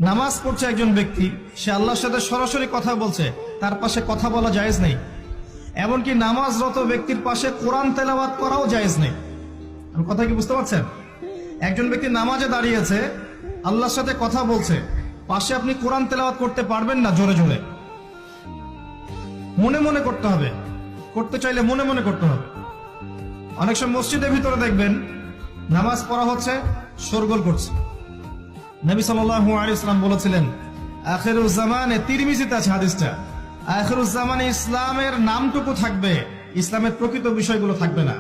নামাজ পড়ছে একজন ব্যক্তি, সে আল্লাহর সাথে সরাসরি কথা বলছে, তার পাশে কথা বলা জায়েজ নেই। এমনকি নামাজরত ব্যক্তির পাশে কোরআন তেলাওয়াত করাও জায়েজ নেই। আমি কথা কি বুঝতে পারছেন? একজন ব্যক্তি নামাজে দাঁড়িয়েছে, আল্লাহর সাথে কথা বলছে, পাশে আপনি কোরআন তেলাওয়াত করতে পারবেন না জোরে জোরে। মনে মনে করতে হবে, করতে চাইলে মনে মনে করতে হবে। অনেক সময় মসজিদের ভিতরে দেখবেন নামাজ পড়া হচ্ছে, শোরগোল করছে। নবী সাল্লাল্লাহু আলাইহি ওয়াসাল্লাম বলেছিলেন, আখিরুজ জামানে, তিরমিজিতে আছে হাদিসটা, আখিরুজ জামানে ইসলামের নামটুকু থাকবে, ইসলামের প্রকৃত বিষয়গুলো থাকবে না।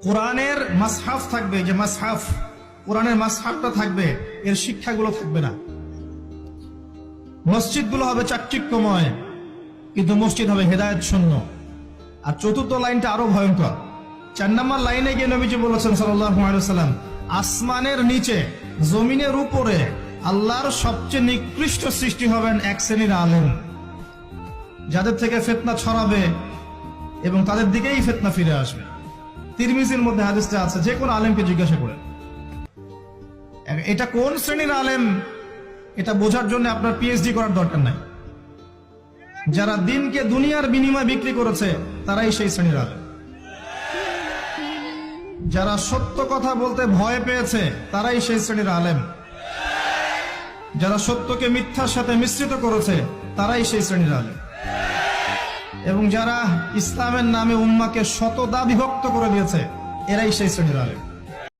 কোরআনের মাসহাফ থাকবে, যে মাসহাফ, কোরআনের মাসহাফটা থাকবে, এর শিক্ষাগুলো থাকবে না। মসজিদগুলো হবে চাকচিক্যময়, কিন্তু মসজিদ হবে হেদায়েত শূন্য। আর চতুর্থ লাইনটা আরো ভয়ঙ্কর। 4 নম্বর লাইনে গিয়ে নবীজি বলেছেন সাল্লাল্লাহু আলাইহি ওয়াসাল্লাম, আসমানের নিচে জমিনের উপরে আল্লাহর সবচেয়ে নিকৃষ্ট সৃষ্টি হবেন এক শ্রেণীর আলেম, যাদের থেকে ফিতনা ছড়াবে এবং তাদের দিকেই ফিতনা ফিরে আসবে। তিরমিজির মধ্যে হাদিসটা আছে, যে কোন আলেমকে জিজ্ঞাসা করে এটা কোন শ্রেণীর আলেম, এটা বোঝার জন্য আপনার পিএইচডি করার দরকার নাই। যারা দিনকে দুনিয়ার বিনিময়ে বিক্রি করেছে তারাই সেই শ্রেণীর আলেম। যারা সত্য কথা বলতে ভয় পেয়েছে তারাই সেই শ্রেণীর আলেম। যারা সত্যকে মিথ্যার সাথে মিশ্রিত করেছে তারাই সেই শ্রেণীর আলেম। এবং যারা ইসলামের নামে উম্মাকে শতদা বিভক্ত করে দিয়েছে, এরাই সেই শ্রেণীর আলেম।